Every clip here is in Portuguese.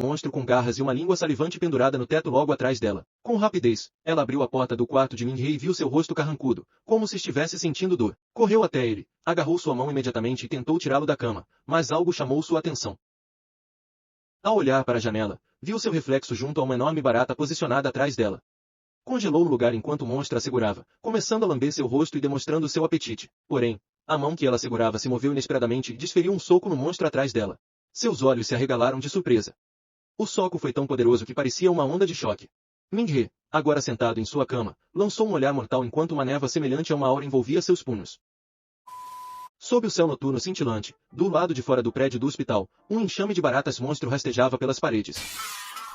monstro com garras e uma língua salivante pendurada no teto logo atrás dela. Com rapidez, ela abriu a porta do quarto de Min-hye e viu seu rosto carrancudo, como se estivesse sentindo dor. Correu até ele, agarrou sua mão imediatamente e tentou tirá-lo da cama, mas algo chamou sua atenção. Ao olhar para a janela, viu seu reflexo junto a uma enorme barata posicionada atrás dela. Congelou no lugar enquanto o monstro a segurava, começando a lamber seu rosto e demonstrando seu apetite. Porém, a mão que ela segurava se moveu inesperadamente e desferiu um soco no monstro atrás dela. Seus olhos se arregalaram de surpresa. O soco foi tão poderoso que parecia uma onda de choque. Min-hye, agora sentado em sua cama, lançou um olhar mortal enquanto uma névoa semelhante a uma aura envolvia seus punhos. Sob o céu noturno cintilante, do lado de fora do prédio do hospital, um enxame de baratas monstro rastejava pelas paredes.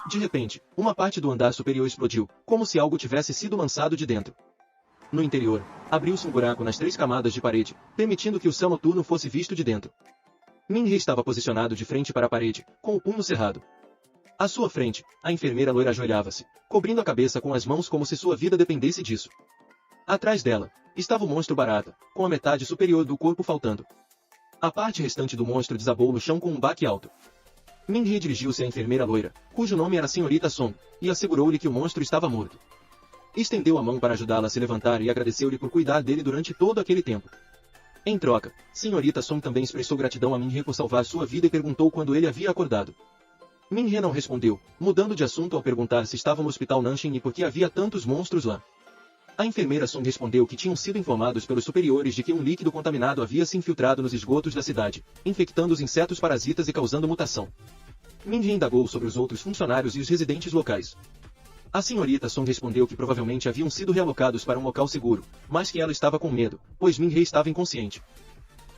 De repente, uma parte do andar superior explodiu, como se algo tivesse sido lançado de dentro. No interior, abriu-se um buraco nas 3 camadas de parede, permitindo que o céu noturno fosse visto de dentro. Min-hye estava posicionado de frente para a parede, com o punho cerrado. À sua frente, a enfermeira loira ajoelhava-se, cobrindo a cabeça com as mãos como se sua vida dependesse disso. Atrás dela, estava o monstro barata, com a metade superior do corpo faltando. A parte restante do monstro desabou no chão com um baque alto. Min-hye dirigiu-se à enfermeira loira, cujo nome era Senhorita Song, e assegurou-lhe que o monstro estava morto. Estendeu a mão para ajudá-la a se levantar e agradeceu-lhe por cuidar dele durante todo aquele tempo. Em troca, Senhorita Song também expressou gratidão a Min-hye por salvar sua vida e perguntou quando ele havia acordado. Min-hye não respondeu, mudando de assunto ao perguntar se estava no hospital Nanshin e por que havia tantos monstros lá. A enfermeira Song respondeu que tinham sido informados pelos superiores de que um líquido contaminado havia se infiltrado nos esgotos da cidade, infectando os insetos parasitas e causando mutação. Min-hye indagou sobre os outros funcionários e os residentes locais. A senhorita Song respondeu que provavelmente haviam sido realocados para um local seguro, mas que ela estava com medo, pois Min-hye estava inconsciente.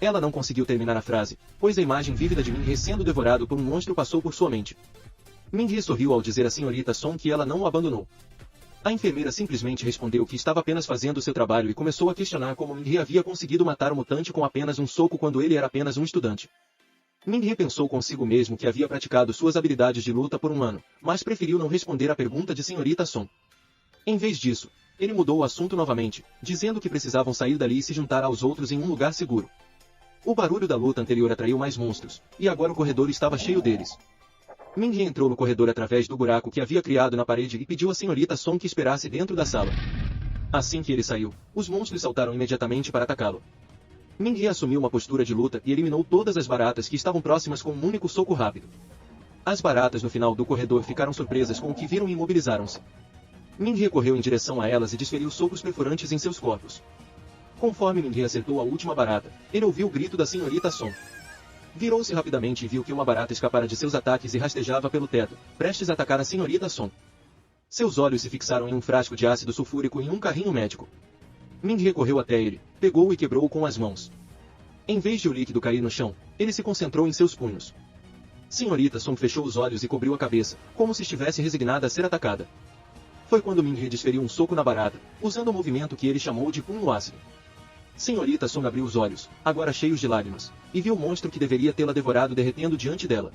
Ela não conseguiu terminar a frase, pois a imagem vívida de Min-hye sendo devorado por um monstro passou por sua mente. Min-hye sorriu ao dizer à senhorita Song que ela não o abandonou. A enfermeira simplesmente respondeu que estava apenas fazendo seu trabalho e começou a questionar como Min-hye havia conseguido matar o mutante com apenas um soco quando ele era apenas um estudante. Min-hye pensou consigo mesmo que havia praticado suas habilidades de luta por um ano, mas preferiu não responder à pergunta de senhorita Song. Em vez disso, ele mudou o assunto novamente, dizendo que precisavam sair dali e se juntar aos outros em um lugar seguro. O barulho da luta anterior atraiu mais monstros, e agora o corredor estava cheio deles. Min-hye entrou no corredor através do buraco que havia criado na parede e pediu à senhorita Song que esperasse dentro da sala. Assim que ele saiu, os monstros saltaram imediatamente para atacá-lo. Min-hye assumiu uma postura de luta e eliminou todas as baratas que estavam próximas com um único soco rápido. As baratas no final do corredor ficaram surpresas com o que viram e imobilizaram-se. Min-hye correu em direção a elas e desferiu socos perfurantes em seus corpos. Conforme Min-hye acertou a última barata, ele ouviu o grito da senhorita Song. Virou-se rapidamente e viu que uma barata escapara de seus ataques e rastejava pelo teto, prestes a atacar a senhorita Song. Seus olhos se fixaram em um frasco de ácido sulfúrico em um carrinho médico. Min-hye correu até ele, pegou-o e quebrou-o com as mãos. Em vez de o líquido cair no chão, ele se concentrou em seus punhos. Senhorita Song fechou os olhos e cobriu a cabeça, como se estivesse resignada a ser atacada. Foi quando Min-hye desferiu um soco na barata, usando o movimento que ele chamou de punho ácido. Senhorita Song abriu os olhos, agora cheios de lágrimas, e viu o monstro que deveria tê-la devorado derretendo diante dela.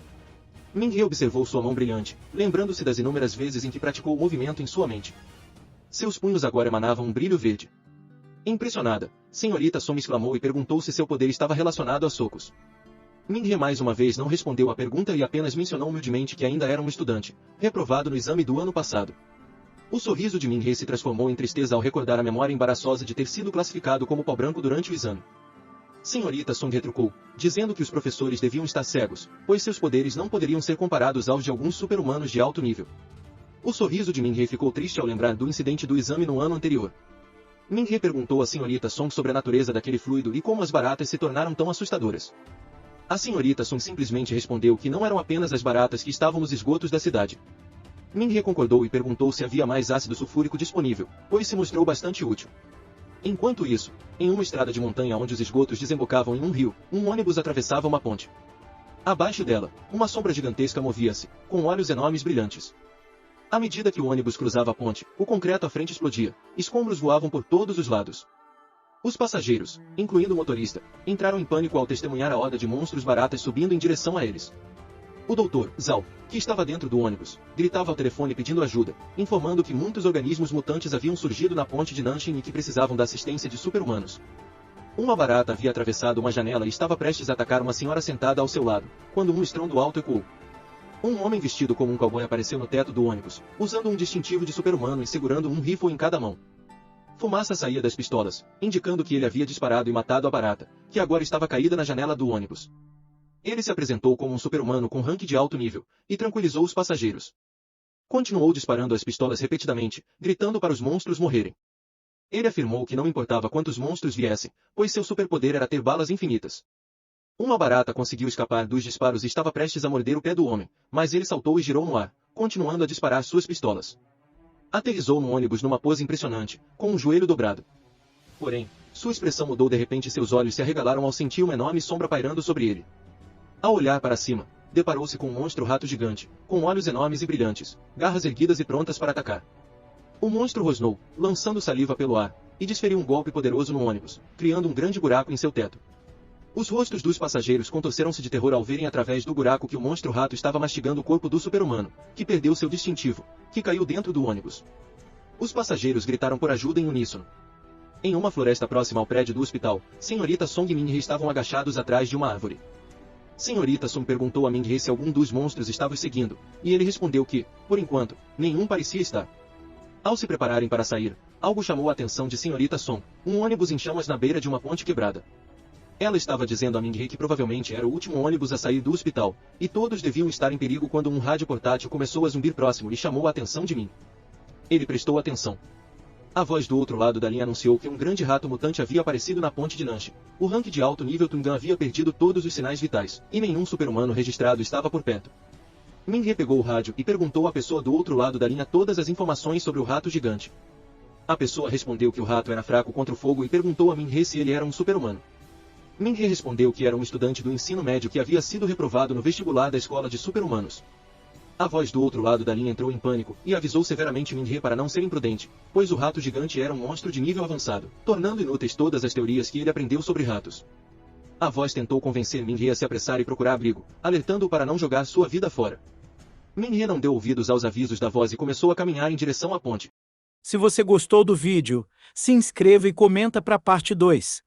Min-hye observou sua mão brilhante, lembrando-se das inúmeras vezes em que praticou o movimento em sua mente. Seus punhos agora emanavam um brilho verde. Impressionada, senhorita Song exclamou e perguntou se seu poder estava relacionado a socos. Min-hye mais uma vez não respondeu à pergunta e apenas mencionou humildemente que ainda era um estudante, reprovado no exame do ano passado. O sorriso de Min-hye se transformou em tristeza ao recordar a memória embaraçosa de ter sido classificado como pau branco durante o exame. Senhorita Song retrucou, dizendo que os professores deviam estar cegos, pois seus poderes não poderiam ser comparados aos de alguns super-humanos de alto nível. O sorriso de Min-hye ficou triste ao lembrar do incidente do exame no ano anterior. Min-hye perguntou à senhorita Song sobre a natureza daquele fluido e como as baratas se tornaram tão assustadoras. A senhorita Song simplesmente respondeu que não eram apenas as baratas que estavam nos esgotos da cidade. Min-hye concordou e perguntou se havia mais ácido sulfúrico disponível, pois se mostrou bastante útil. Enquanto isso, em uma estrada de montanha onde os esgotos desembocavam em um rio, um ônibus atravessava uma ponte. Abaixo dela, uma sombra gigantesca movia-se, com olhos enormes brilhantes. À medida que o ônibus cruzava a ponte, o concreto à frente explodia, escombros voavam por todos os lados. Os passageiros, incluindo o motorista, entraram em pânico ao testemunhar a horda de monstros baratas subindo em direção a eles. O Dr. Zhao, que estava dentro do ônibus, gritava ao telefone pedindo ajuda, informando que muitos organismos mutantes haviam surgido na ponte de Nanshin e que precisavam da assistência de super-humanos. Uma barata havia atravessado uma janela e estava prestes a atacar uma senhora sentada ao seu lado, quando um estrondo alto ecoou. Um homem vestido como um cowboy apareceu no teto do ônibus, usando um distintivo de super-humano e segurando um rifle em cada mão. Fumaça saía das pistolas, indicando que ele havia disparado e matado a barata, que agora estava caída na janela do ônibus. Ele se apresentou como um super-humano com rank de alto nível, e tranquilizou os passageiros. Continuou disparando as pistolas repetidamente, gritando para os monstros morrerem. Ele afirmou que não importava quantos monstros viessem, pois seu superpoder era ter balas infinitas. Uma barata conseguiu escapar dos disparos e estava prestes a morder o pé do homem, mas ele saltou e girou no ar, continuando a disparar suas pistolas. Aterrissou no ônibus numa pose impressionante, com um joelho dobrado. Porém, sua expressão mudou de repente e seus olhos se arregalaram ao sentir uma enorme sombra pairando sobre ele. Ao olhar para cima, deparou-se com um monstro rato gigante, com olhos enormes e brilhantes, garras erguidas e prontas para atacar. O monstro rosnou, lançando saliva pelo ar, e desferiu um golpe poderoso no ônibus, criando um grande buraco em seu teto. Os rostos dos passageiros contorceram-se de terror ao verem através do buraco que o monstro rato estava mastigando o corpo do super-humano, que perdeu seu distintivo, que caiu dentro do ônibus. Os passageiros gritaram por ajuda em uníssono. Em uma floresta próxima ao prédio do hospital, Senhorita Song e Min-hye estavam agachados atrás de uma árvore. Senhorita Song perguntou a Min-hye se algum dos monstros estava os seguindo, e ele respondeu que, por enquanto, nenhum parecia estar. Ao se prepararem para sair, algo chamou a atenção de Senhorita Song, um ônibus em chamas na beira de uma ponte quebrada. Ela estava dizendo a Min-hye que provavelmente era o último ônibus a sair do hospital, e todos deviam estar em perigo quando um rádio portátil começou a zumbir próximo e chamou a atenção de Min. Ele prestou atenção. A voz do outro lado da linha anunciou que um grande rato mutante havia aparecido na ponte de Nanche. O rank de alto nível Tungan havia perdido todos os sinais vitais, e nenhum super-humano registrado estava por perto. Min-hye pegou o rádio e perguntou à pessoa do outro lado da linha todas as informações sobre o rato gigante. A pessoa respondeu que o rato era fraco contra o fogo e perguntou a Min-hye se ele era um super-humano. Min-hye respondeu que era um estudante do ensino médio que havia sido reprovado no vestibular da escola de super-humanos. A voz do outro lado da linha entrou em pânico e avisou severamente Min-hye para não ser imprudente, pois o rato gigante era um monstro de nível avançado, tornando inúteis todas as teorias que ele aprendeu sobre ratos. A voz tentou convencer Min-hye a se apressar e procurar abrigo, alertando-o para não jogar sua vida fora. Min-hye não deu ouvidos aos avisos da voz e começou a caminhar em direção à ponte. Se você gostou do vídeo, se inscreva e comenta para a parte 2.